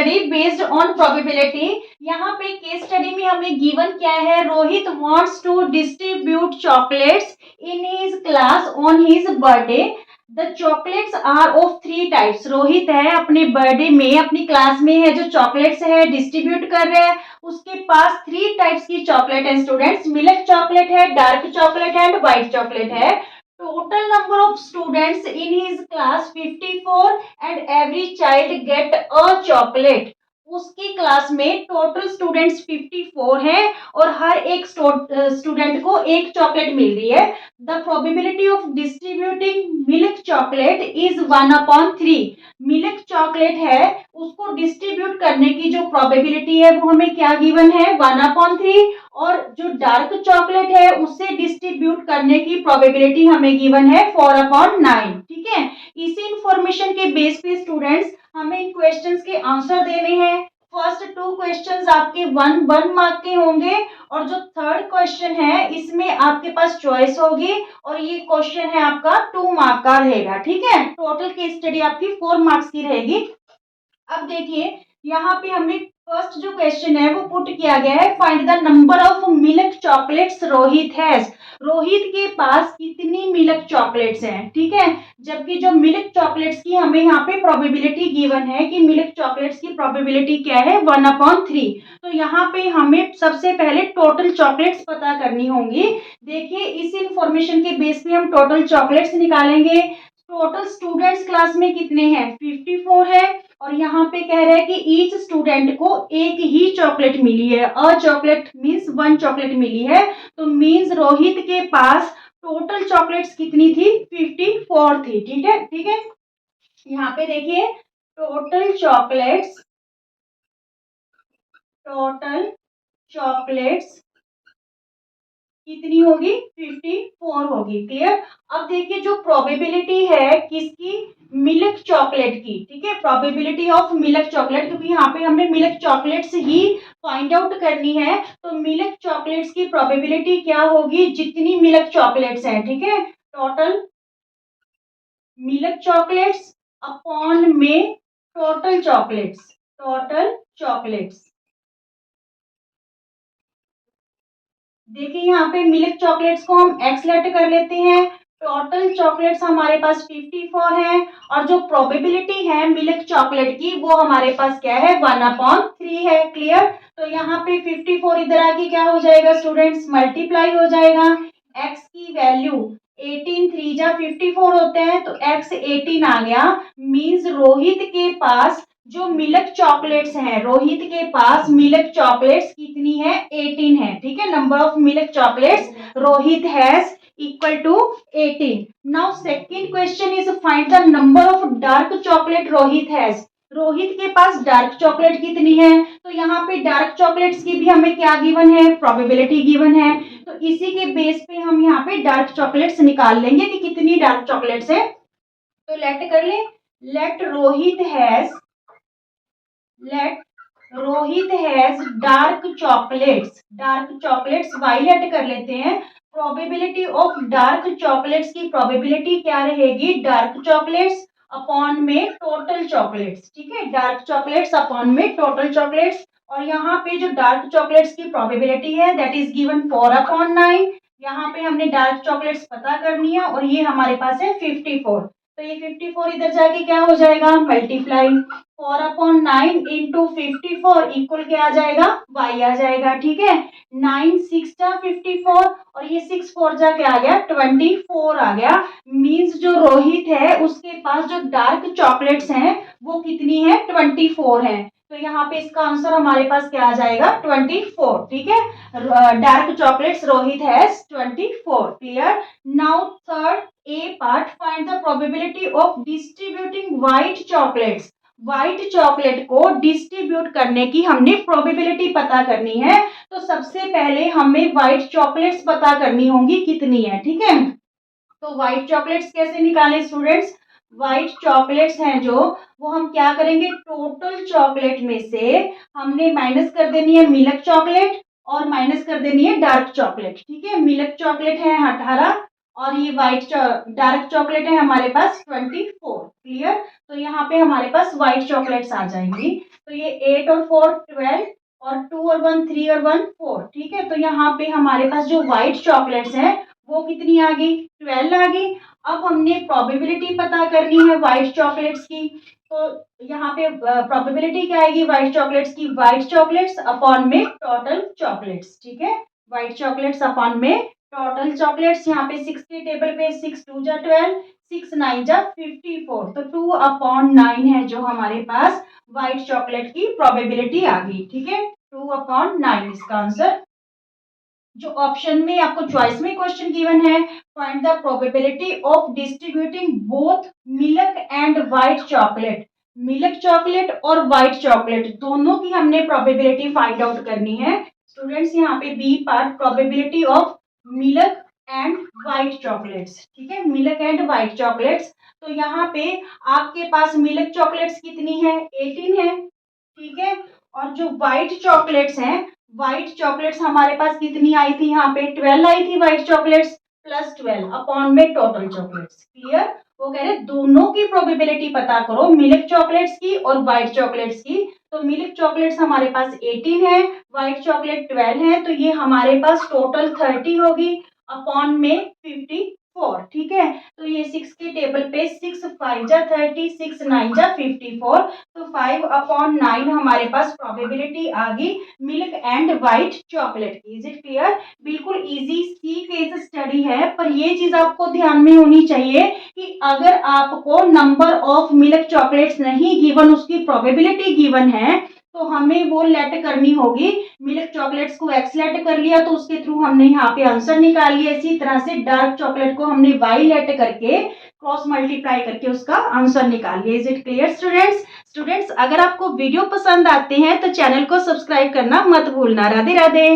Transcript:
Study based on probability. यहाँ पे case study में हमें गिवन क्या है, Rohit wants to distribute chocolates in his class on his birthday. The chocolates are of 3 types. Rohit है अपने बर्थडे में अपनी क्लास में है जो चॉकलेट्स है डिस्ट्रीब्यूट कर रहे हैं, उसके पास 3 टाइप्स की चॉकलेट है स्टूडेंट्स, मिल्क चॉकलेट है, डार्क चॉकलेट है एंड व्हाइट चॉकलेट है। Total number of students in his class 54 and every child get a chocolate। उसकी क्लास में टोटल स्टूडेंट्स 54 हैं और हर एक स्टूडेंट को एक चॉकलेट मिल रही है। The probability of distributing milk chocolate is 1/3। Milk chocolate है उसको डिस्ट्रीब्यूट करने की जो प्रोबेबिलिटी है वो हमें क्या गिवन है, 1/3। और जो डार्क चॉकलेट है उससे डिस्ट्रीब्यूट करने की प्रोबेबिलिटी हमें गिवन है 4/9। ठीक है, इसी इंफॉर्मेशन के बेस पे स्टूडेंट्स हमें इन क्वेश्चंस के आंसर देने हैं। फर्स्ट 2 क्वेश्चंस आपके 1 मार्क के होंगे और जो थर्ड क्वेश्चन है इसमें आपके पास चॉइस होगी और ये क्वेश्चन है आपका 2 मार्क का रहेगा। ठीक है, टोटल केस स्टडी आपकी 4 मार्क्स की रहेगी। अब देखिए यहाँ पे हमें फर्स्ट जो क्वेश्चन है वो पुट किया गया है, find the number of milk chocolates Rohit has. Rohit के पास कितनी मिल्क चॉकलेट्स हैं। ठीक है, जबकि जो मिल्क चॉकलेट्स की हमें यहाँ पे प्रोबेबिलिटी गिवन है कि मिल्क चॉकलेट्स की प्रोबेबिलिटी क्या है, 1/3। तो यहाँ पे हमें सबसे पहले टोटल चॉकलेट्स पता करनी होंगी। देखिए इस इंफॉर्मेशन के बेस पे हम टोटल चॉकलेट्स निकालेंगे। टोटल स्टूडेंट्स क्लास में कितने हैं, 54 है और यहाँ पे कह रहे हैं कि ईच स्टूडेंट को एक ही चॉकलेट मिली है, अ चॉकलेट मीन्स 1 चॉकलेट मिली है। तो मीन्स रोहित के पास टोटल चॉकलेट्स कितनी थी, 54 थी। ठीक है, ठीक है, यहाँ पे देखिए टोटल चॉकलेट्स कितनी होगी, 54 होगी। क्लियर। अब देखिए जो प्रोबेबिलिटी है किसकी, मिल्क चॉकलेट की। ठीक है, प्रोबेबिलिटी ऑफ मिल्क चॉकलेट, क्योंकि यहाँ पे हमें मिल्क चॉकलेट्स ही फाइंड आउट करनी है। तो मिल्क चॉकलेट्स की प्रोबेबिलिटी क्या होगी, जितनी मिल्क चॉकलेट्स हैं। ठीक है, टोटल मिल्क चॉकलेट्स अपॉन में टोटल चॉकलेट्स। देखिए यहाँ पे मिल्क चॉकलेट्स को हम एक्स लेट कर लेते हैं। टोटल चॉकलेट्स हमारे पास 54 है और जो प्रोबेबिलिटी है मिल्क चॉकलेट की वो हमारे पास क्या है, 1/3 है। क्लियर। तो यहाँ पे 54 इधर आके क्या हो जाएगा स्टूडेंट्स, मल्टीप्लाई हो जाएगा। एक्स की वैल्यू 18 3 जा 54 होते हैं तो एक्स 18 आ गया। मीन्स रोहित के पास जो मिल्क चॉकलेट्स हैं, रोहित के पास मिल्क चॉकलेट्स कितनी है, 18 है। ठीक है, number of milk chocolates Rohit has equal to 18। Now second question is find the number of dark chocolate Rohit has. Rohit के पास डार्क चॉकलेट कितनी है, तो यहाँ पे डार्क चॉकलेट्स की भी हमें क्या गिवन है, प्रोबेबिलिटी गिवन है। तो इसी के बेस पे हम यहाँ पे डार्क चॉकलेट्स निकाल लेंगे कि कितनी डार्क चॉकलेट्स है। तो लेट कर ले, let Rohit has dark chocolates y let कर लेते हैं। प्रोबेबिलिटी ऑफ डार्क चॉकलेट्स की प्रोबेबिलिटी क्या रहेगी, डार्क चॉकलेट्स अपॉन में टोटल चॉकलेट्स। ठीक है, डार्क चॉकलेट्स अपॉन में टोटल चॉकलेट्स। और यहाँ पे जो डार्क चॉकलेट्स की प्रोबेबिलिटी है दैट इज गिवन 4/9। यहाँ पे हमने डार्क चॉकलेट्स पता करनी है और ये हमारे पास है 54। तो ये 54 इधर जाके क्या हो जाएगा, मल्टीप्लाई 4/9 इंटू 54 इक्वल क्या आ जाएगा, y आ जाएगा। ठीक है, 9 6 जा 54 और ये 6 4 जा क्या आ गया, 24 आ गया। मीन्स जो रोहित है उसके पास जो डार्क चॉकलेट्स हैं वो कितनी है, 24 है। तो यहाँ पे इसका आंसर हमारे पास क्या आ जाएगा, 24। ठीक है, dark chocolates Rohit has 24। Clear. Now third A part, find the probability of distributing white chocolates. White chocolate को डिस्ट्रीब्यूट करने की हमने प्रोबेबिलिटी पता करनी है। तो सबसे पहले हमें व्हाइट चॉकलेट्स पता करनी होंगी कितनी है। ठीक है, तो व्हाइट चॉकलेट्स कैसे निकालें स्टूडेंट्स, व्हाइट चॉकलेट्स हैं जो वो हम क्या करेंगे, टोटल चॉकलेट में से हमने माइनस कर देनी है मिल्क चॉकलेट और माइनस कर देनी है डार्क चॉकलेट। ठीक है, मिल्क चॉकलेट है 18 और ये व्हाइट डार्क चॉकलेट है हमारे पास 24। क्लियर। तो यहाँ पे हमारे पास व्हाइट चॉकलेट्स आ जाएंगी। तो ये 8 और 4 12 और 2 और 1 3 और 1 4। ठीक है। तो यहाँ पे हमारे पास जो व्हाइट चॉकलेट्स हैं वो कितनी आ गई, 12 आ गई। अब हमने प्रोबेबिलिटी पता करनी है व्हाइट चॉकलेट्स की। तो यहाँ पे प्रोबेबिलिटी क्या आएगी व्हाइट चॉकलेट्स की, व्हाइट चॉकलेट्स अपॉन में टोटल चॉकलेट्स। ठीक है। व्हाइट चॉकलेट्स अपॉन में टोटल चॉकलेट्स। यहाँ पे 6 के टेबल पे 6 2 जा 12, 6 9 जा 54। तो 2 अपॉन 9 है जो हमारे पास व्हाइट चॉकलेट की प्रोबेबिलिटी आ गई। ठीक है। 2 अपॉन 9 इसका आंसर। जो ऑप्शन में आपको चॉइस में क्वेश्चन गिवन है, find the probability of distributing both milk and white chocolate. Milk chocolate और व्हाइट चॉकलेट दोनों की हमने प्रोबेबिलिटी फाइंड आउट करनी है। स्टूडेंट्स यहाँ पे b part, probability of milk and white chocolates. ठीक है। Milk and white chocolates. तो यहाँ पे आपके पास मिल्क चॉकलेट्स कितनी है, 18 है। ठीक है। और जो व्हाइट चॉकलेट्स हैं, व्हाइट चॉकलेट्स हमारे पास कितनी आई थी, यहाँ पे 12 आई थी व्हाइट चॉकलेट्स, प्लस 12 अपॉन में टोटल चॉकलेट्स। क्लियर। वो कह रहे दोनों की प्रोबेबिलिटी पता करो, मिल्क चॉकलेट्स की और व्हाइट चॉकलेट्स की। तो मिल्क चॉकलेट्स हमारे पास 18 है, व्हाइट चॉकलेट 12 है, तो ये हमारे पास टोटल 30 होगी अपॉन में 54। ठीक है। तो ये 6 के टेबल पे 6 5 जा 30, 6 9 जा 54। तो 5 अपॉन 9 हमारे पास प्रोबेबिलिटी आ गई मिल्क एंड व्हाइट चॉकलेट की। Is it clear. बिल्कुल इजी सी केस स्टडी है, पर ये चीज आपको ध्यान में होनी चाहिए कि अगर आपको नंबर ऑफ मिल्क चॉकलेट्स नहीं गिवन, उसकी प्रोबेबिलिटी गिवन है, तो हमें वो लेट करनी होगी। मिल्क चॉकलेट्स को एक्स लेट कर लिया तो उसके थ्रू हमने यहाँ पे आंसर निकाल लिया। इसी तरह से डार्क चॉकलेट को हमने वाई लेट करके क्रॉस मल्टीप्लाई करके उसका आंसर निकाल लिया। Is it clear students. Students अगर आपको वीडियो पसंद आते हैं तो चैनल को सब्सक्राइब करना मत भूलना। राधे राधे।